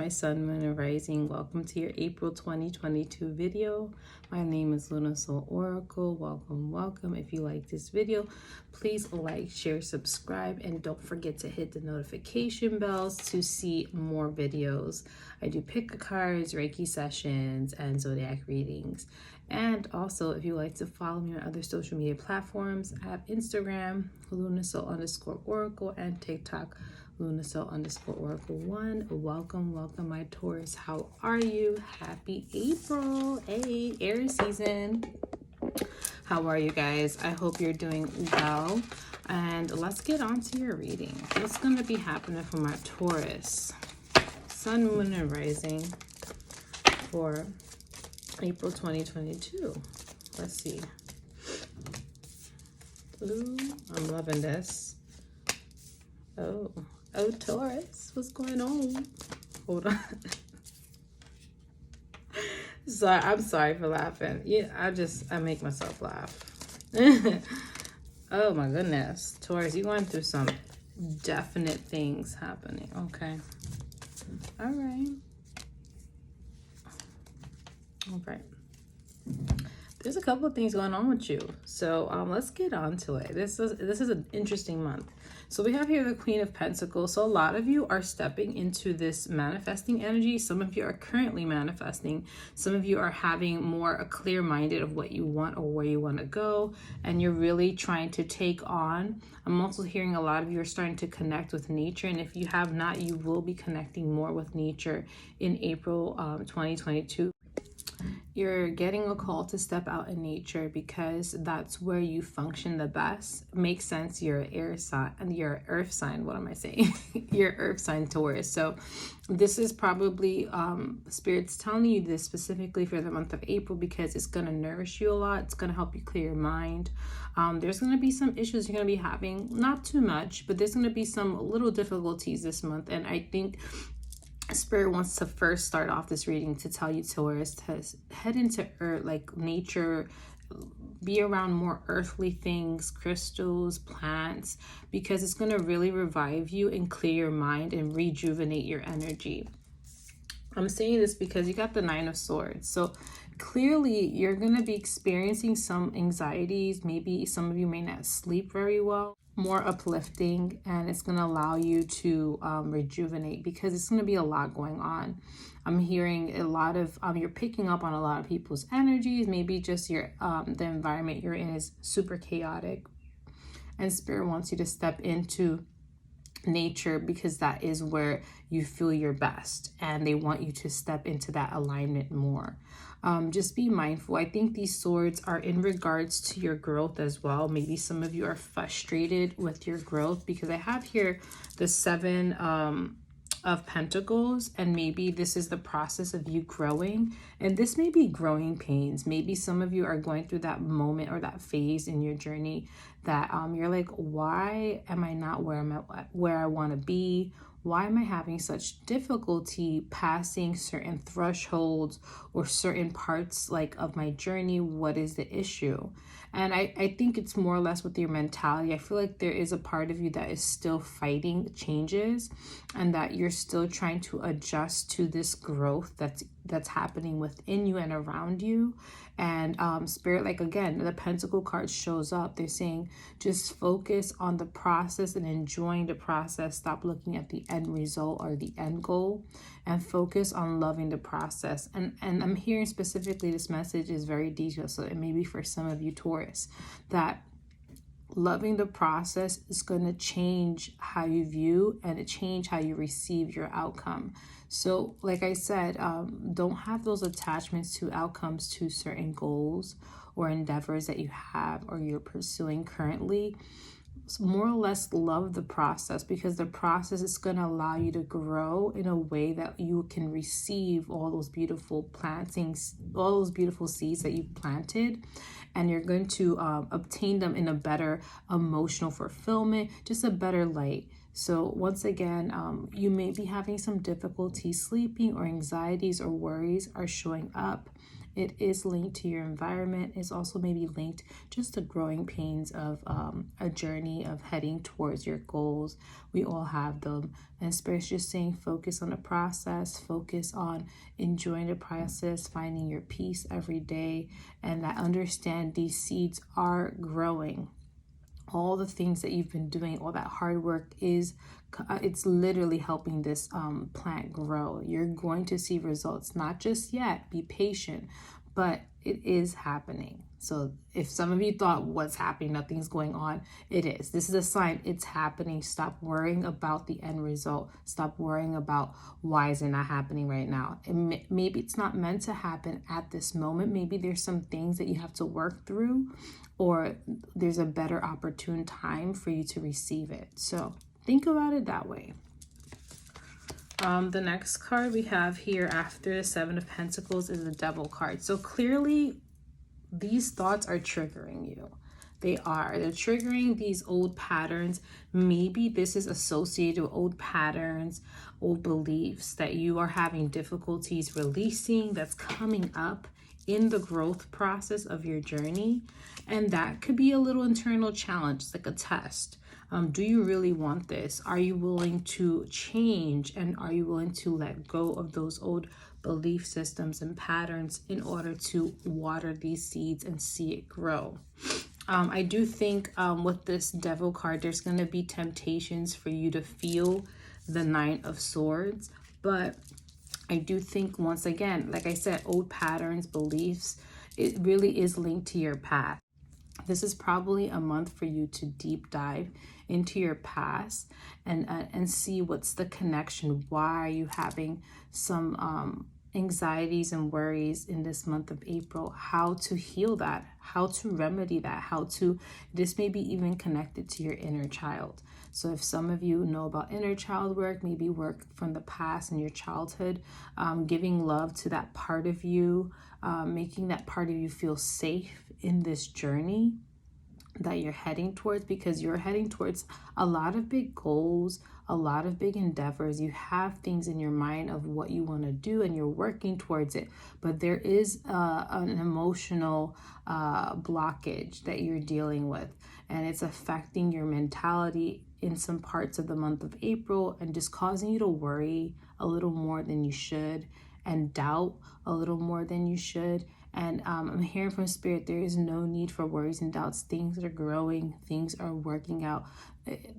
my sun, moon, and rising. Welcome to your April 2022 video. My name is Luna Soul Oracle. Welcome. If you like this video, please like, share, subscribe, and don't forget to hit the notification bells to see more videos. I do pick cards, Reiki sessions, and zodiac readings. And also, if you like to follow me on other social media platforms, I have Instagram, lunasoul_oracle, and TikTok, lunasoul_oracle1. Welcome, my Taurus. How are you? Happy April. Hey, Aries season. How are you guys? I hope you're doing well. And let's get on to your reading. What's going to be happening for my Taurus? Sun, moon, and rising for April 2022. Let's see. Ooh, I'm loving this. Oh, Taurus, what's going on? Hold on. Sorry, I'm sorry for laughing. Yeah, I make myself laugh. Oh my goodness. Taurus, you're going through some definite things happening. Okay. All right. There's a couple of things going on with you, so let's get on to it. This is an interesting month. So we have here the Queen of Pentacles. So a lot of you are stepping into this manifesting energy. Some of you are currently manifesting. Some of you are having more a clear-minded of what you want or where you want to go, and you're really trying to take on. I'm also hearing a lot of you are starting to connect with nature, and if you have not, you will be connecting more with nature in April 2022. You're getting a call to step out in nature because that's where you function the best. Makes sense. You're an air sign and you're an earth sign. What am I saying? You're earth sign Taurus. So this is probably Spirit's telling you this specifically for the month of April because it's going to nourish you a lot. It's going to help you clear your mind. There's going to be some issues you're going to be having. Not too much, but there's going to be some little difficulties this month. And I think Spirit wants to first start off this reading to tell you, Taurus, to head into earth, like nature, be around more earthly things, crystals, plants, because it's going to really revive you and clear your mind and rejuvenate your energy. I'm saying this because you got the Nine of Swords. So clearly you're going to be experiencing some anxieties. Maybe some of you may not sleep very well. More uplifting, and it's going to allow you to rejuvenate because it's going to be a lot going on. I'm hearing a lot of you're picking up on a lot of people's energies. Maybe just your the environment you're in is super chaotic, and Spirit wants you to step into nature because that is where you feel your best, and they want you to step into that alignment more. Just be mindful. I think these swords are in regards to your growth as well. Maybe some of you are frustrated with your growth because I have here the Seven of Pentacles, and maybe this is the process of you growing, and this may be growing pains. Maybe some of you are going through that moment or that phase in your journey that you're like, why am I not where I want to be? Why am I having such difficulty passing certain thresholds or certain parts like of my journey? What is the issue? And I think it's more or less with your mentality. I feel like there is a part of you that is still fighting changes and that you're still trying to adjust to this growth that's happening within you and around you. And Spirit, like again, the Pentacle card shows up. They're saying just focus on the process and enjoying the process. Stop looking at the end result or the end goal and focus on loving the process. And I'm hearing specifically this message is very detailed. So it may be for some of you Taurus that loving the process is going to change how you view and change how you receive your outcome. So like I said, don't have those attachments to outcomes to certain goals or endeavors that you have or you're pursuing currently. More or less love the process because the process is going to allow you to grow in a way that you can receive all those beautiful plantings, all those beautiful seeds that you've planted, and you're going to obtain them in a better emotional fulfillment, just a better light. So once again, you may be having some difficulty sleeping or anxieties or worries are showing up It is linked to your environment. It's also maybe linked just to growing pains of a journey of heading towards your goals. We all have them. And Spirit's just saying focus on the process, focus on enjoying the process, finding your peace every day, and that understand these seeds are growing. All the things that you've been doing, all that hard work it's literally helping this plant grow. You're going to see results, not just yet, be patient, but it is happening. So if some of you thought what's happening, nothing's going on, it is. This is a sign it's happening. Stop worrying about the end result. Stop worrying about why is it not happening right now. Maybe it's not meant to happen at this moment. Maybe there's some things that you have to work through, or there's a better opportune time for you to receive it. So think about it that way. The next card we have here after the Seven of Pentacles is the Devil card. So clearly these thoughts are triggering you. They're triggering these old patterns. Maybe this is associated with old patterns, old beliefs that you are having difficulties releasing, that's coming up in the growth process of your journey. And that could be a little internal challenge, like a test. Do you really want this? Are you willing to change? And are you willing to let go of those old belief systems and patterns in order to water these seeds and see it grow? I do think with this Devil card, there's going to be temptations for you to feel the Nine of Swords. But I do think, once again, like I said, old patterns, beliefs, it really is linked to your past. This is probably a month for you to deep dive into your past and see what's the connection. Why are you having some anxieties and worries in this month of April? How to heal that, how to remedy that, this may be even connected to your inner child. So if some of you know about inner child work, maybe work from the past in your childhood, giving love to that part of you, making that part of you feel safe in this journey that you're heading towards, because you're heading towards a lot of big goals, a lot of big endeavors. You have things in your mind of what you want to do and you're working towards it, but there is an emotional blockage that you're dealing with, and it's affecting your mentality in some parts of the month of April and just causing you to worry a little more than you should and doubt a little more than you should. And I'm hearing from Spirit, there is no need for worries and doubts. Things are growing. Things are working out.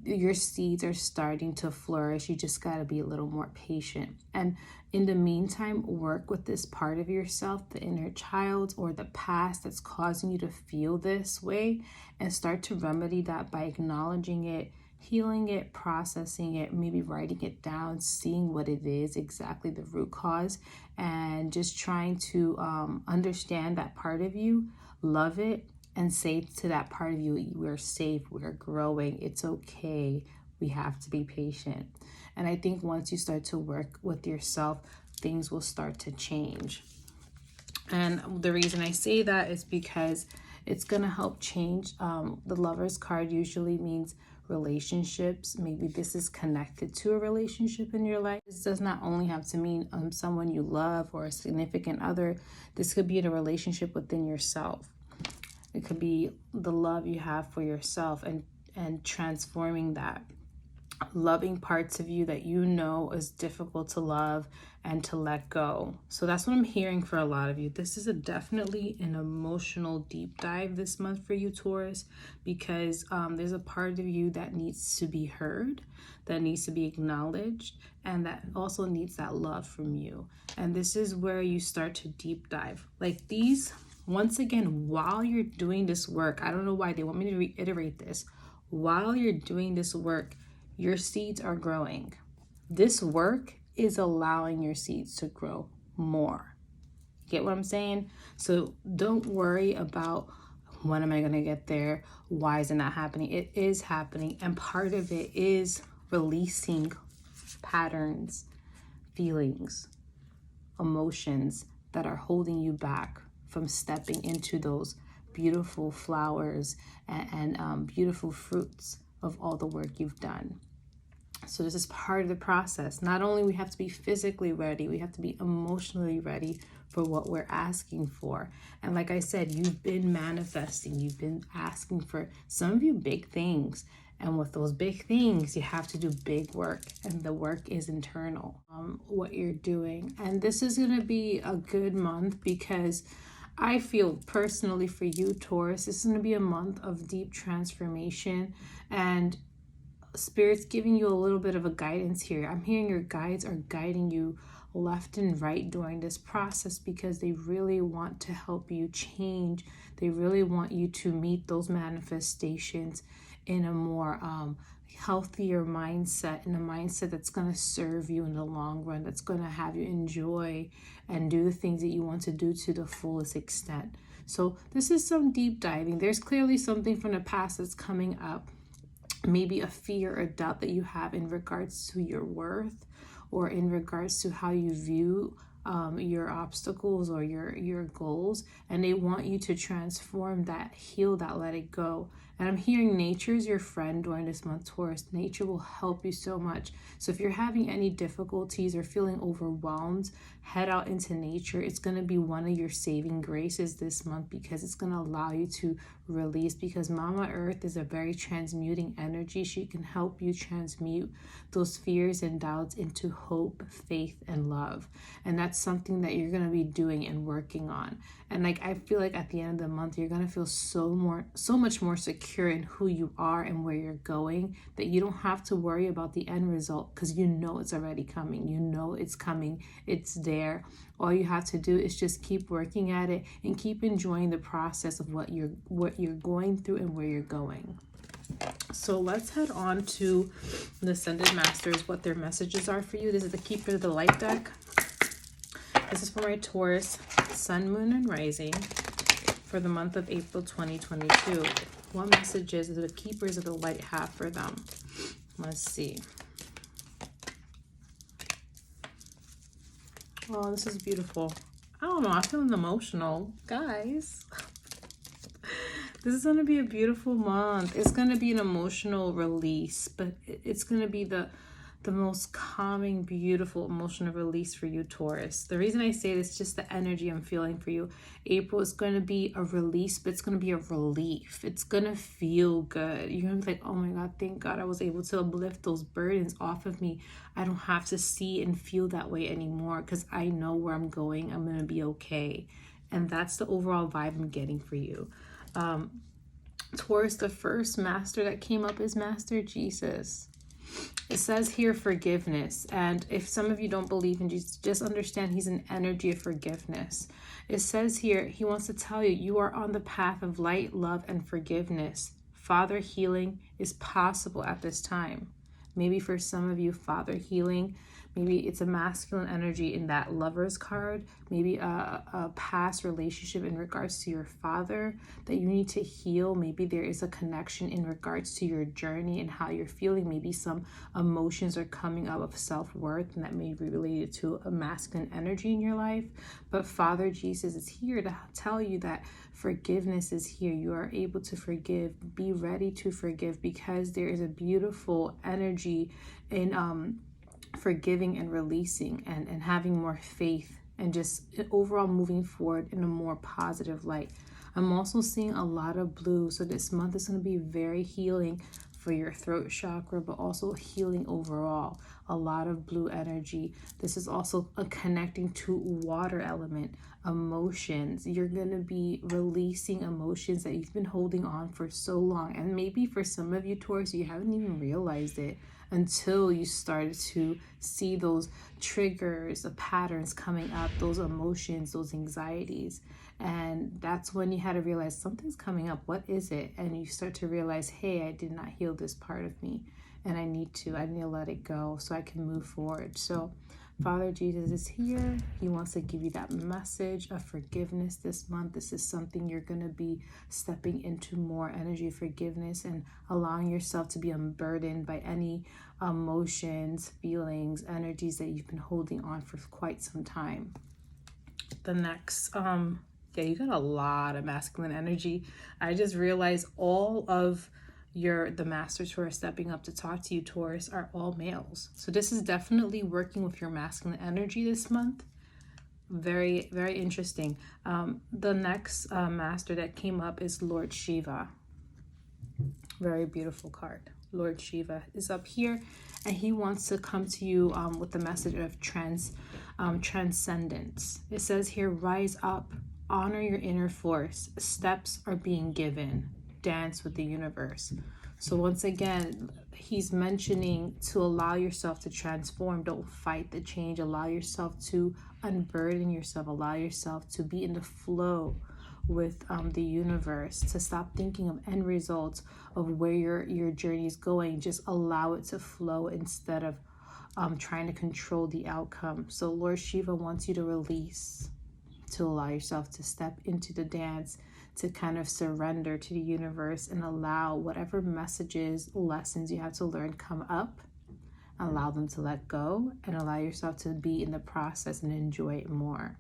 Your seeds are starting to flourish. You just got to be a little more patient. And in the meantime, work with this part of yourself, the inner child or the past that's causing you to feel this way, and start to remedy that by acknowledging it, healing it, processing it, maybe writing it down, seeing what it is, exactly the root cause, and just trying to understand that part of you, love it, and say to that part of you, we're safe, we're growing, it's okay, we have to be patient. And I think once you start to work with yourself, things will start to change. And the reason I say that is because it's going to help change. The Lover's card usually means relationships. Maybe this is connected to a relationship in your life. This does not only have to mean someone you love or a significant other. This could be in a relationship within yourself. It could be the love you have for yourself and transforming that. Loving parts of you that you know is difficult to love and to let go. So that's what I'm hearing for a lot of you. This is definitely an emotional deep dive this month for you, Taurus, because there's a part of you that needs to be heard, that needs to be acknowledged, and that also needs that love from you. And this is where you start to deep dive. Like these, once again, while you're doing this work, I don't know why they want me to reiterate this. While you're doing this work, your seeds are growing. This work is allowing your seeds to grow more. Get what I'm saying? So don't worry about when am I going to get there? Why is it not happening? It is happening. And part of it is releasing patterns, feelings, emotions that are holding you back from stepping into those beautiful flowers and beautiful fruits of all the work you've done. So this is part of the process. Not only we have to be physically ready, we have to be emotionally ready for what we're asking for. And like I said, you've been manifesting, you've been asking for, some of you, big things. And with those big things, you have to do big work, and the work is internal, what you're doing. And this is going to be a good month because I feel personally for you, Taurus, this is going to be a month of deep transformation, and Spirit's giving you a little bit of a guidance here. I'm hearing your guides are guiding you left and right during this process because they really want to help you change. They really want you to meet those manifestations in a more healthier mindset, in a mindset that's going to serve you in the long run, that's going to have you enjoy and do the things that you want to do to the fullest extent. So this is some deep diving. There's clearly something from the past that's coming up. Maybe a fear or doubt that you have in regards to your worth, or in regards to how you view your obstacles or your goals, and they want you to transform that, heal that, let it go. And I'm hearing nature is your friend during this month, Taurus. Nature will help you so much. So if you're having any difficulties or feeling overwhelmed, head out into nature. It's going to be one of your saving graces this month because it's going to allow you to release, because Mama Earth is a very transmuting energy. She can help you transmute those fears and doubts into hope, faith, and love. And that's something that you're going to be doing and working on. And like, I feel like at the end of the month, you're going to feel so much more secure in who you are and where you're going, that you don't have to worry about the end result, because you know it's already coming. You know it's coming. It's there. All you have to do is just keep working at it and keep enjoying the process of what you're going through and where you're going. So let's head on to the Ascended Masters, what their messages are for you. This is the Keeper of the Light deck. This is for my Taurus, Sun, Moon, and Rising for the month of April 2022. What messages do the Keepers of the Light have for them? Let's see. Oh, this is beautiful. I don't know. I'm feeling emotional, guys. This is going to be a beautiful month. It's going to be an emotional release, but it's going to be the most calming, beautiful emotional release for you, Taurus. The reason I say this, just the energy I'm feeling for you. April is going to be a release, but it's going to be a relief. It's going to feel good. You're going to be like, oh my God, thank God I was able to lift those burdens off of me. I don't have to see and feel that way anymore because I know where I'm going. I'm going to be okay. And that's the overall vibe I'm getting for you. Taurus, the first master that came up is Master Jesus. It says here forgiveness, and if some of you don't believe in Jesus, just understand he's an energy of forgiveness. It says here he wants to tell you, you are on the path of light, love, and forgiveness. Father healing is possible at this time. Maybe for some of you, father healing, maybe it's a masculine energy in that Lover's card, maybe a past relationship in regards to your father that you need to heal. Maybe there is a connection in regards to your journey and how you're feeling. Maybe some emotions are coming up of self-worth, and that may be related to a masculine energy in your life. But Father Jesus is here to tell you that forgiveness is here. You are able to forgive. Be ready to forgive, because there is a beautiful energy in forgiving and releasing and having more faith and just overall moving forward in a more positive light. I'm also seeing a lot of blue. So this month is going to be very healing for your throat chakra, but also healing overall. A lot of blue energy. This is also a connecting to water element, emotions. You're going to be releasing emotions that you've been holding on for so long. And maybe for some of you, Taurus, you haven't even realized it until you started to see those triggers, the patterns coming up, those emotions, those anxieties. And that's when you had to realize something's coming up. What is it? And you start to realize, hey, I did not heal this part of me, and I need to let it go so I can move forward. So Father Jesus is here. He wants to give you that message of forgiveness this month. This is something you're going to be stepping into more energy of forgiveness and allowing yourself to be unburdened by any emotions, feelings, energies that you've been holding on for quite some time. The next, yeah, you got a lot of masculine energy. I just realized all of the masters who are stepping up to talk to you, Taurus, are all males. So this is definitely working with your masculine energy this month. Very, very interesting. The next master that came up is Lord Shiva. Very beautiful card. Lord Shiva is up here, and he wants to come to you with the message of transcendence. It says here, rise up, honor your inner force. Steps are being given. Dance with the universe. So once again, he's mentioning to allow yourself to transform. Don't fight the change. Allow yourself to unburden yourself. Allow yourself to be in the flow with the universe, to stop thinking of end results of where your journey is going. Just allow it to flow instead of trying to control the outcome. So Lord Shiva wants you to release, to allow yourself to step into the dance, to kind of surrender to the universe and allow whatever messages, lessons you have to learn come up. Allow them to let go and allow yourself to be in the process and enjoy it more.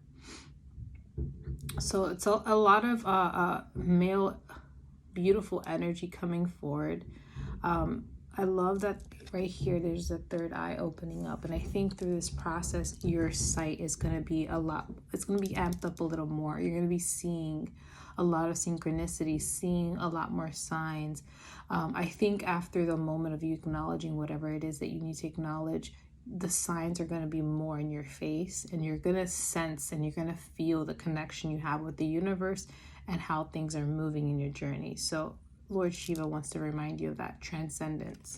So it's a lot of male beautiful energy coming forward. I love that right here there's a third eye opening up, and I think through this process your sight is going to be it's going to be amped up a little more. You're going to be seeing a lot of synchronicity, seeing a lot more signs. I think after the moment of you acknowledging whatever it is that you need to acknowledge, the signs are going to be more in your face, and you're going to sense and you're going to feel the connection you have with the universe and how things are moving in your journey. So Lord Shiva wants to remind you of that transcendence.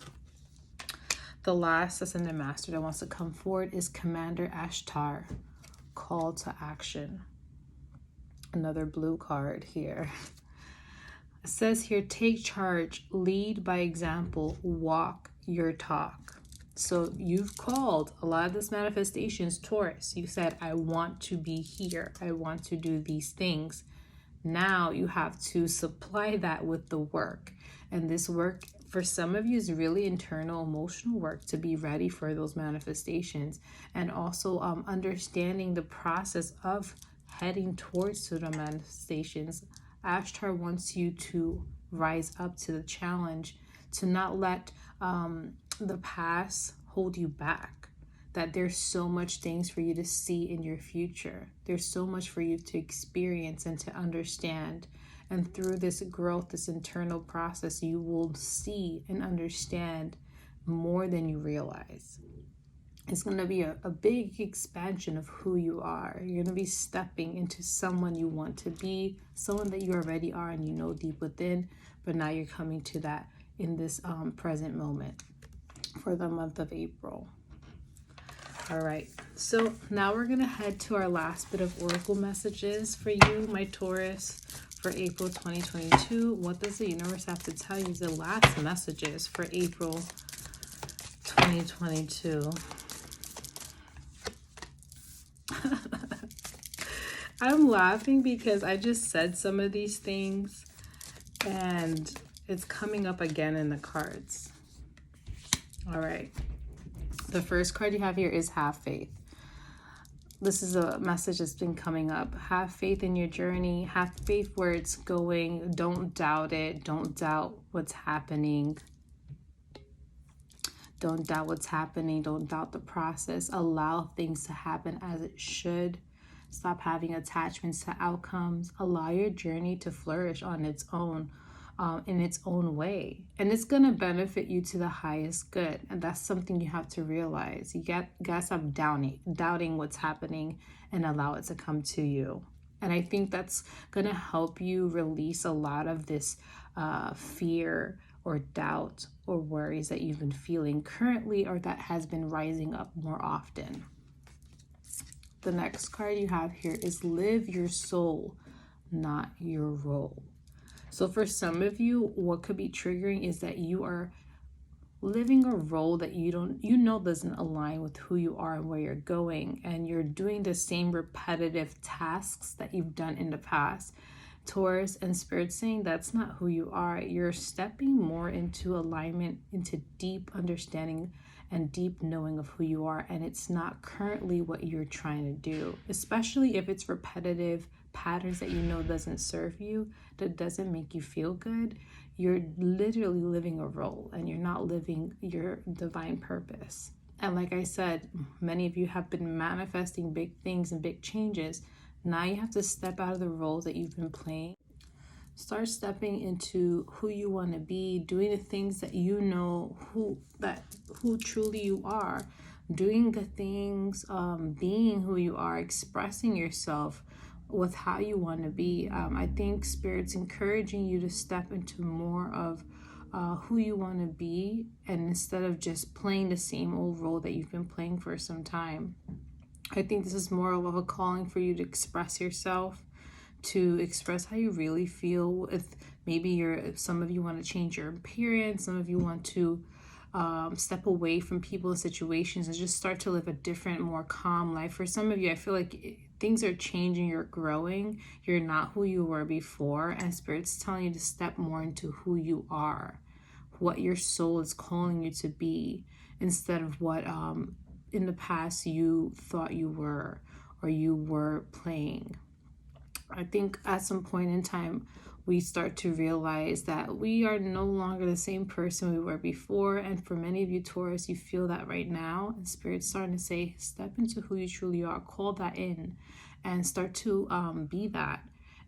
The last Ascended Master that wants to come forward is Commander Ashtar, Call to Action. Another blue card here. It says here, take charge, lead by example, walk your talk. So you've called a lot of this manifestations, Taurus. You said, I want to be here. I want to do these things. Now you have to supply that with the work. And this work for some of you is really internal, emotional work to be ready for those manifestations. And also understanding the process of heading towards the manifestations. Ashtar wants you to rise up to the challenge, to not let the past hold you back, that there's so much things for you to see in your future. There's so much for you to experience and to understand. And through this growth, this internal process, you will see and understand more than you realize. It's going to be a big expansion of who you are. You're going to be stepping into someone you want to be, someone that you already are and you know deep within, but now you're coming to that in this present moment for the month of April. All right, so now we're going to head to our last bit of oracle messages for you, my Taurus, for April 2022. What does the universe have to tell you? The last messages for April 2022. I'm laughing because I just said some of these things and it's coming up again in the cards. All right. The first card you have here is have faith. This is a message that's been coming up. Have faith in your journey. Have faith where it's going. Don't doubt it. Don't doubt what's happening. Don't doubt what's happening. Don't doubt the process. Allow things to happen as it should. Stop having attachments to outcomes. Allow your journey to flourish on its own, in its own way. And it's going to benefit you to the highest good. And that's something you have to realize. You got to stop doubting what's happening and allow it to come to you. And I think that's going to help you release a lot of this fear or doubt or worries that you've been feeling currently or that has been rising up more often. The next card you have here is live your soul, not your role. So for some of you, what could be triggering is that you are living a role that you know doesn't align with who you are and where you're going, and you're doing the same repetitive tasks that you've done in the past. Taurus and Spirit saying that's not who you are. You're stepping more into alignment, into deep understanding and deep knowing of who you are, and it's not currently what you're trying to do, especially if it's repetitive patterns that you know doesn't serve you, that doesn't make you feel good, you're literally living a role and you're not living your divine purpose. And like I said, many of you have been manifesting big things and big changes. Now you have to step out of the roles that you've been playing. Start stepping into who you want to be, doing the things that you know who truly you are, doing the things, being who you are, expressing yourself with how you want to be. I think Spirit's encouraging you to step into more of who you want to be, and instead of just playing the same old role that you've been playing for some time. I think this is more of a calling for you to express yourself, to express how you really feel. If maybe some of you want to change your appearance, some of you want to step away from people and situations and just start to live a different, more calm life. For some of you, I feel like things are changing, you're growing, you're not who you were before, and Spirit's telling you to step more into who you are, what your soul is calling you to be, instead of what in the past you thought you were or you were playing. I think at some point in time, we start to realize that we are no longer the same person we were before. And for many of you, Taurus, you feel that right now. And Spirit's starting to say, step into who you truly are. Call that in and start to be that.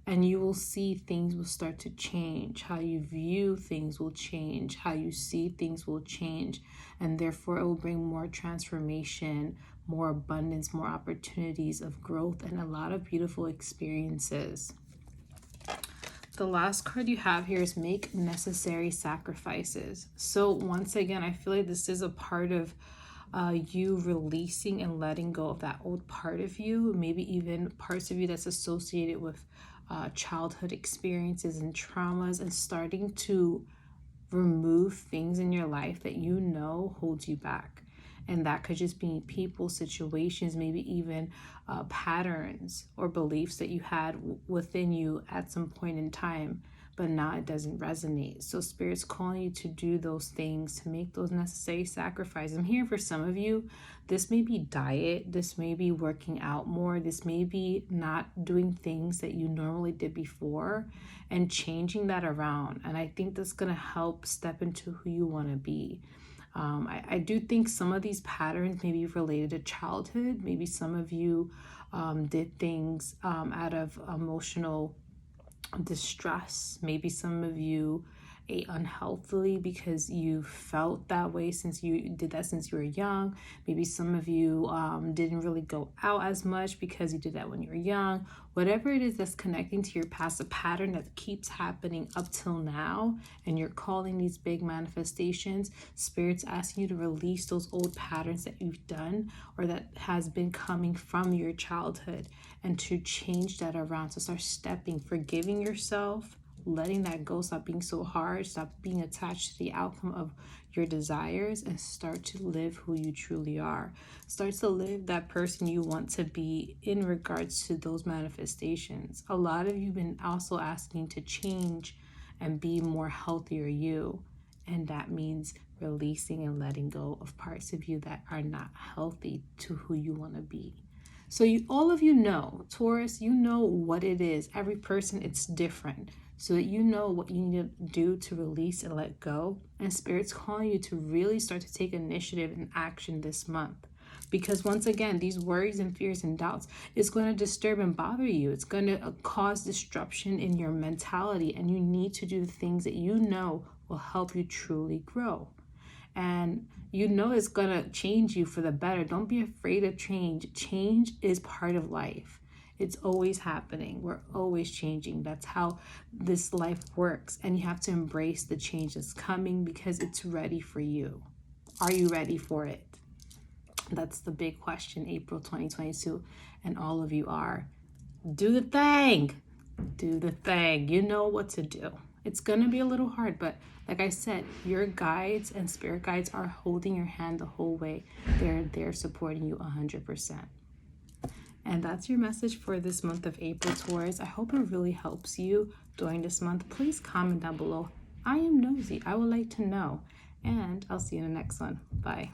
And you will see things will start to change. How you view things will change. How you see things will change. And therefore, it will bring more transformation, more abundance, more opportunities of growth, and a lot of beautiful experiences. The last card you have here is make necessary sacrifices. So once again, I feel like this is a part of you releasing and letting go of that old part of you, maybe even parts of you that's associated with childhood experiences and traumas, and starting to remove things in your life that you know holds you back. And that could just be people, situations, maybe even patterns or beliefs that you had within you at some point in time, but now it doesn't resonate. So Spirit's calling you to do those things, to make those necessary sacrifices. I'm here for some of you. This may be diet. This may be working out more. This may be not doing things that you normally did before and changing that around. And I think that's going to help step into who you want to be. I do think some of these patterns may be related to childhood. Maybe some of you did things out of emotional distress. Maybe some of you ate unhealthily because you felt that way since you did that since you were young. Maybe some of you didn't really go out as much because you did that when you were young. Whatever it is that's connecting to your past, a pattern that keeps happening up till now, and you're calling these big manifestations, Spirit's asking you to release those old patterns that you've done or that has been coming from your childhood, and to change that around, to start stepping, forgiving yourself, letting that go, stop being so hard, stop being attached to the outcome of your desires, and start to live who you truly are. Start to live that person you want to be in regards to those manifestations. A lot of you have been also asking to change and be more healthier you, and that means releasing and letting go of parts of you that are not healthy to who you want to be. So all of you know, Taurus, you know what it is. Every person, it's different. So that you know what you need to do to release and let go. And Spirit's calling you to really start to take initiative and action this month. Because once again, these worries and fears and doubts is going to disturb and bother you. It's going to cause disruption in your mentality. And you need to do the things that you know will help you truly grow. And you know it's going to change you for the better. Don't be afraid of change. Change is part of life. It's always happening. We're always changing. That's how this life works. And you have to embrace the change that's coming because it's ready for you. Are you ready for it? That's the big question, April 2022. And all of you are. Do the thing. Do the thing. You know what to do. It's going to be a little hard, but like I said, your guides and spirit guides are holding your hand the whole way. They're there supporting you 100%. And that's your message for this month of April, Taurus. I hope it really helps you during this month. Please comment down below. I am nosy. I would like to know. And I'll see you in the next one. Bye.